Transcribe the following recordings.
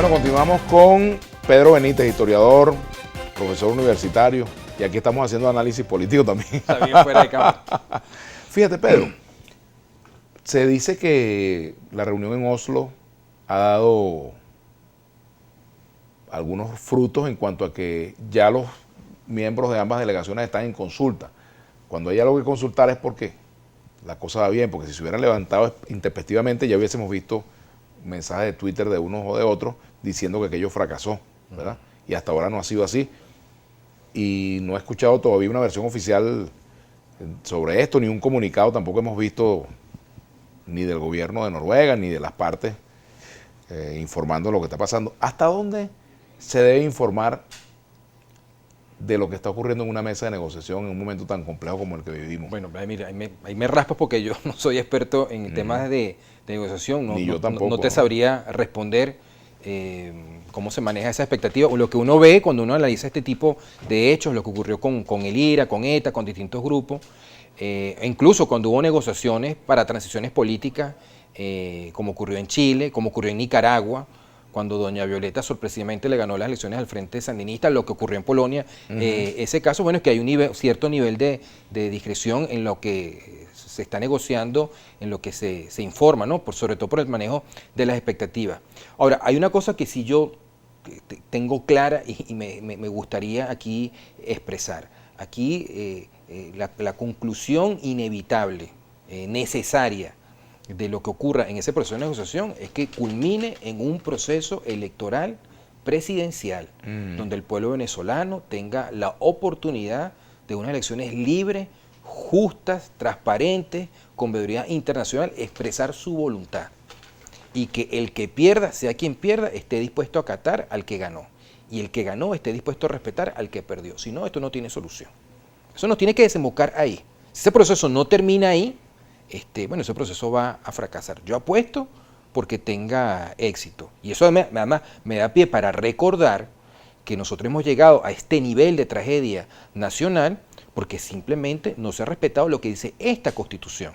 Bueno, continuamos con Pedro Benítez, historiador, profesor universitario, y aquí estamos haciendo análisis político también. También fuera de cámara. Fíjate, Pedro, se dice que la reunión en Oslo ha dado algunos frutos en cuanto a que ya los miembros de ambas delegaciones están en consulta. Cuando hay algo que consultar es porque la cosa va bien, porque si se hubieran levantado intempestivamente ya hubiésemos visto mensajes de Twitter de unos o de otros diciendo que aquello fracasó, ¿verdad? Y hasta ahora no ha sido así. Y no he escuchado todavía una versión oficial sobre esto, ni un comunicado tampoco hemos visto ni del gobierno de Noruega, ni de las partes informando lo que está pasando. ¿Hasta dónde se debe informar de lo que está ocurriendo en una mesa de negociación en un momento tan complejo como el que vivimos? Bueno, mira, ahí me raspas porque yo no soy experto en temas de negociación. Ni yo tampoco. No te sabría responder cómo se maneja esa expectativa o lo que uno ve cuando uno analiza este tipo de hechos, lo que ocurrió con el IRA, con ETA, con distintos grupos, e incluso cuando hubo negociaciones para transiciones políticas, como ocurrió en Chile, como ocurrió en Nicaragua, cuando doña Violeta sorpresivamente le ganó las elecciones al Frente Sandinista, lo que ocurrió en Polonia. Ese caso, bueno, es que hay un cierto nivel de discreción en lo que se está negociando, en lo que se informa, ¿no? Sobre todo por el manejo de las expectativas. Ahora, hay una cosa que sí yo tengo clara y me gustaría aquí expresar. Aquí la conclusión inevitable, necesaria, de lo que ocurra en ese proceso de negociación es que culmine en un proceso electoral presidencial, donde el pueblo venezolano tenga la oportunidad de unas elecciones libres, justas, transparentes, con veeduría internacional, expresar su voluntad. Y que el que pierda, sea quien pierda, esté dispuesto a acatar al que ganó. Y el que ganó esté dispuesto a respetar al que perdió. Si no, esto no tiene solución. Eso no tiene que desembocar ahí. Si ese proceso no termina ahí, bueno, ese proceso va a fracasar. Yo apuesto porque tenga éxito. Y eso además me da pie para recordar que nosotros hemos llegado a este nivel de tragedia nacional porque simplemente no se ha respetado lo que dice esta Constitución.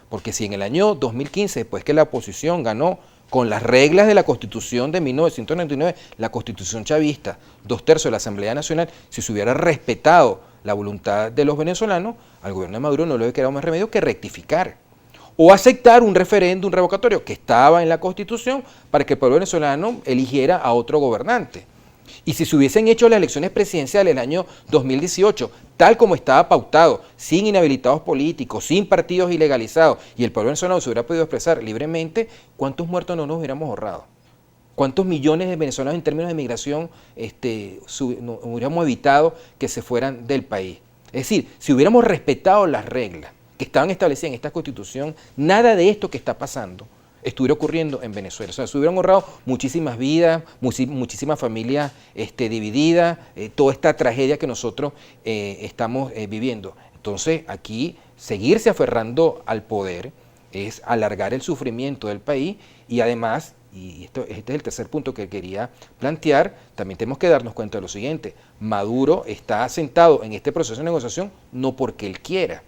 Porque si en el año 2015, después que la oposición ganó con las reglas de la Constitución de 1999, la Constitución chavista, 2/3 de la Asamblea Nacional, si se hubiera respetado la voluntad de los venezolanos, al gobierno de Maduro no le hubiera quedado más remedio que rectificar o aceptar un referéndum revocatorio que estaba en la Constitución para que el pueblo venezolano eligiera a otro gobernante. Y si se hubiesen hecho las elecciones presidenciales el año 2018, tal como estaba pautado, sin inhabilitados políticos, sin partidos ilegalizados, y el pueblo venezolano se hubiera podido expresar libremente, ¿cuántos muertos no nos hubiéramos ahorrado? ¿Cuántos millones de venezolanos en términos de migración hubiéramos evitado que se fueran del país? Es decir, si hubiéramos respetado las reglas que estaban establecidas en esta Constitución, nada de esto que está pasando estuviera ocurriendo en Venezuela. O sea, se hubieran ahorrado muchísimas vidas, muchísimas familias divididas, toda esta tragedia que nosotros estamos viviendo. Entonces, aquí seguirse aferrando al poder es alargar el sufrimiento del país y además, y este es el tercer punto que quería plantear, también tenemos que darnos cuenta de lo siguiente: Maduro está sentado en este proceso de negociación no porque él quiera,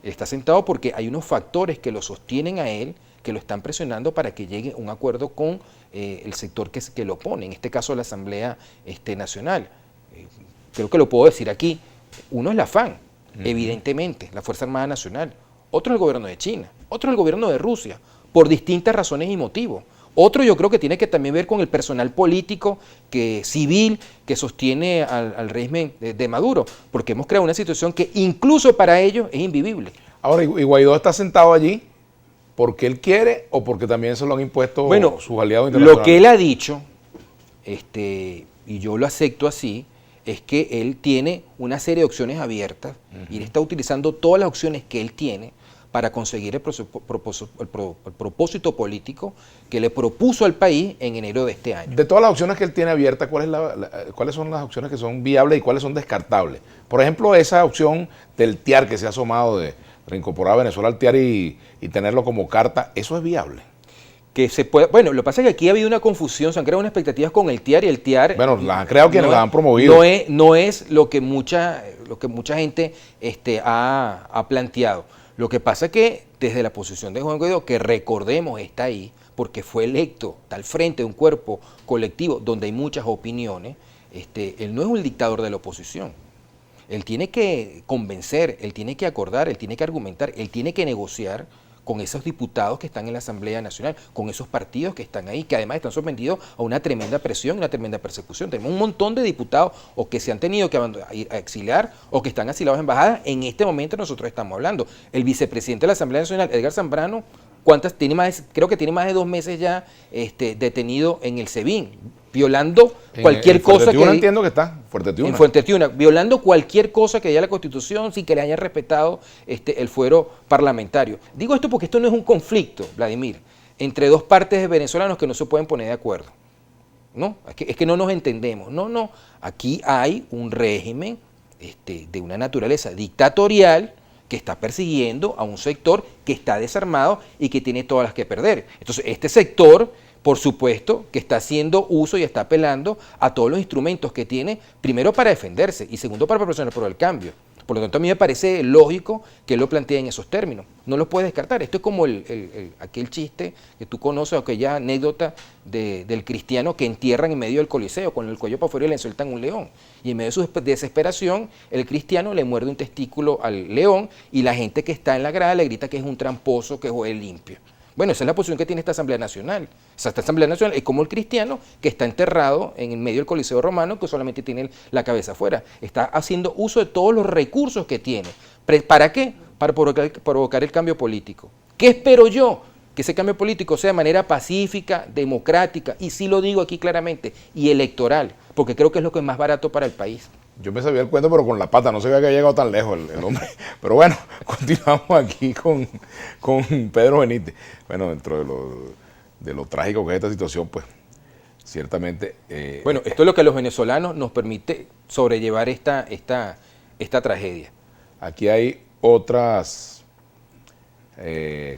está sentado porque hay unos factores que lo sostienen a él, que lo están presionando para que llegue a un acuerdo con el sector que lo opone, en este caso la Asamblea Nacional. Creo que lo puedo decir aquí. Uno es la FAN, evidentemente, la Fuerza Armada Nacional. Otro es el gobierno de China. Otro es el gobierno de Rusia, por distintas razones y motivos. Otro yo creo que tiene que también ver con el personal político, civil, que sostiene al régimen de Maduro, porque hemos creado una situación que incluso para ellos es invivible. Ahora, ¿y Guaidó está sentado allí porque él quiere o porque también se lo han impuesto sus aliados internacionales? Lo que él ha dicho, y yo lo acepto así, es que él tiene una serie de opciones abiertas y él está utilizando todas las opciones que él tiene para conseguir el propósito político que le propuso al país en enero de este año. De todas las opciones que él tiene abiertas, ¿cuáles son las opciones que son viables y cuáles son descartables? Por ejemplo, esa opción del TIAR que se ha asomado de reincorporar a Venezuela al TIAR y tenerlo como carta, ¿eso es viable? Que se puede, bueno, lo que pasa es que aquí ha habido una confusión, se han creado unas expectativas con el TIAR y el TIAR... Bueno, las han creado quienes las han promovido. No es lo que mucha gente ha planteado. Lo que pasa es que desde la posición de Juan Guaidó, que recordemos está ahí, porque fue electo, está al frente de un cuerpo colectivo donde hay muchas opiniones, él no es un dictador de la oposición. Él tiene que convencer, él tiene que acordar, él tiene que argumentar, él tiene que negociar con esos diputados que están en la Asamblea Nacional, con esos partidos que están ahí, que además están sometidos a una tremenda presión y una tremenda persecución. Tenemos un montón de diputados o que se han tenido que ir a exiliar o que están asilados en embajadas. En este momento nosotros estamos hablando. El vicepresidente de la Asamblea Nacional, Edgar Zambrano, creo que tiene más de 2 meses ya detenido en el SEBIN, violando cualquier cosa que... entiendo que está, en Fuente Tiuna, violando cualquier cosa que haya la Constitución sin que le hayan respetado el fuero parlamentario. Digo esto porque esto no es un conflicto, Vladimir, entre dos partes de venezolanos que no se pueden poner de acuerdo. No, es que no nos entendemos. No, aquí hay un régimen de una naturaleza dictatorial que está persiguiendo a un sector que está desarmado y que tiene todas las que perder. Entonces, este sector, por supuesto, que está haciendo uso y está apelando a todos los instrumentos que tiene, primero para defenderse y segundo para presionar por el cambio. Por lo tanto, a mí me parece lógico que él lo plantee en esos términos. No lo puede descartar. Esto es como aquel chiste que tú conoces, o aquella anécdota del cristiano que entierran en medio del Coliseo, con el cuello para afuera y le sueltan un león. Y en medio de su desesperación, el cristiano le muerde un testículo al león y la gente que está en la grada le grita que es un tramposo, que es limpio. Bueno, esa es la posición que tiene esta Asamblea Nacional. O sea, esta Asamblea Nacional es como el cristiano que está enterrado en el medio del Coliseo Romano, que solamente tiene la cabeza afuera. Está haciendo uso de todos los recursos que tiene. ¿Para qué? Para provocar el cambio político. ¿Qué espero yo? Que ese cambio político sea de manera pacífica, democrática, y sí lo digo aquí claramente, y electoral, porque creo que es lo que es más barato para el país. Yo me sabía el cuento, pero con la pata, no sabía que había llegado tan lejos el hombre. Pero bueno, continuamos aquí con Pedro Benítez. Bueno, dentro de lo trágico que es esta situación, pues, ciertamente... bueno, esto es lo que a los venezolanos nos permite sobrellevar esta tragedia. Aquí hay otras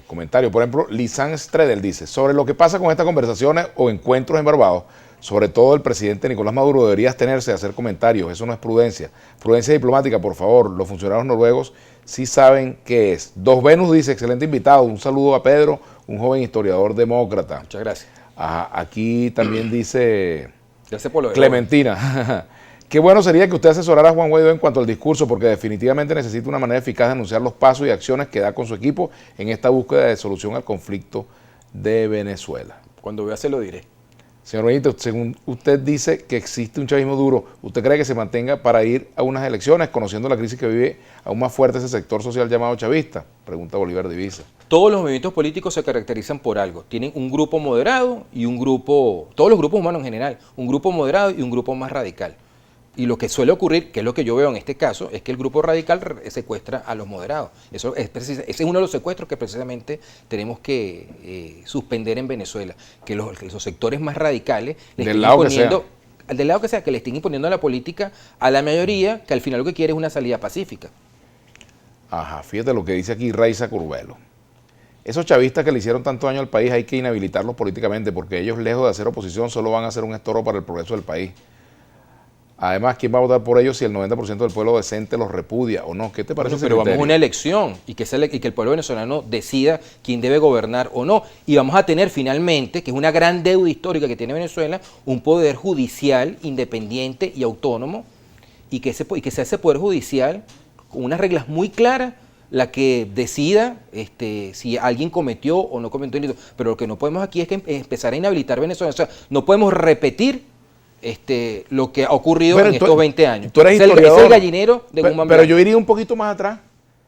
comentarios. Por ejemplo, Lisan Stredel dice, sobre lo que pasa con estas conversaciones o encuentros en Barbados, sobre todo el presidente Nicolás Maduro debería abstenerse de hacer comentarios, eso no es prudencia. Prudencia diplomática, por favor, los funcionarios noruegos sí saben qué es. Dos Venus dice, excelente invitado, un saludo a Pedro, un joven historiador demócrata. Muchas gracias. Ajá, aquí también dice Gracias por lo de Clementina. Qué bueno sería que usted asesorara a Juan Guaidó en cuanto al discurso, porque definitivamente necesita una manera eficaz de anunciar los pasos y acciones que da con su equipo en esta búsqueda de solución al conflicto de Venezuela. Cuando vea se lo diré. Señor Benítez, según usted dice que existe un chavismo duro, ¿usted cree que se mantenga para ir a unas elecciones, conociendo la crisis que vive aún más fuerte ese sector social llamado chavista? Pregunta Bolívar Divisa. Todos los movimientos políticos se caracterizan por algo. Tienen un grupo moderado y un grupo, todos los grupos humanos en general, un grupo moderado y un grupo más radical. Y lo que suele ocurrir, que es lo que yo veo en este caso, es que el grupo radical secuestra a los moderados. Ese es uno de los secuestros que precisamente tenemos que suspender en Venezuela, que los sectores más radicales le estén imponiendo, del lado que sea, que le estén imponiendo la política a la mayoría, que al final lo que quiere es una salida pacífica. Ajá, fíjate lo que dice aquí Raiza Curvelo. Esos chavistas que le hicieron tanto daño al país hay que inhabilitarlos políticamente, porque ellos, lejos de hacer oposición, solo van a ser un estorbo para el progreso del país. Además, ¿quién va a votar por ellos si el 90% del pueblo decente los repudia o no? ¿Qué te parece? Bueno, pero vamos a una elección y que el pueblo venezolano decida quién debe gobernar o no. Y vamos a tener finalmente, que es una gran deuda histórica que tiene Venezuela, un poder judicial independiente y autónomo, y que sea ese poder judicial con unas reglas muy claras, la que decida si alguien cometió o no cometió un delito. Pero lo que no podemos aquí es que empezar a inhabilitar Venezuela. O sea, no podemos repetir lo que ha ocurrido en estos 20 años. Tú eres historiador, es el gallinero de Guzmán Pero yo iría un poquito más atrás.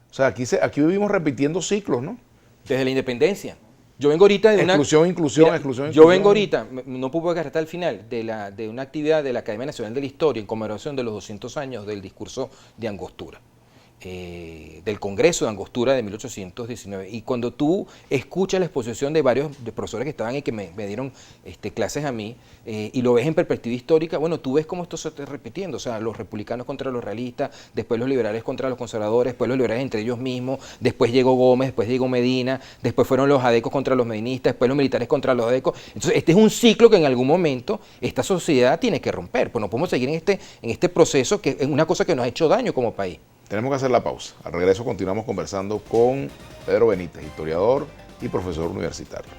O sea, aquí vivimos repitiendo ciclos, ¿no? Desde la independencia. Yo vengo ahorita de exclusión. Yo vengo ahorita, no puedo llegar hasta el final, de una actividad de la Academia Nacional de la Historia en conmemoración de los 200 años del discurso de Angostura. Del Congreso de Angostura de 1819. Y cuando tú escuchas la exposición de varios profesores que estaban y que me dieron clases a mí, y lo ves en perspectiva histórica, bueno, tú ves cómo esto se está repitiendo. O sea, los republicanos contra los realistas, después los liberales contra los conservadores, después los liberales entre ellos mismos, después llegó Gómez, después llegó Medina, después fueron los adecos contra los medinistas, después los militares contra los adecos. Entonces, este es un ciclo que en algún momento esta sociedad tiene que romper. Pues no podemos seguir en este proceso, que es una cosa que nos ha hecho daño como país. Tenemos que hacer la pausa. Al regreso continuamos conversando con Pedro Benítez, historiador y profesor universitario.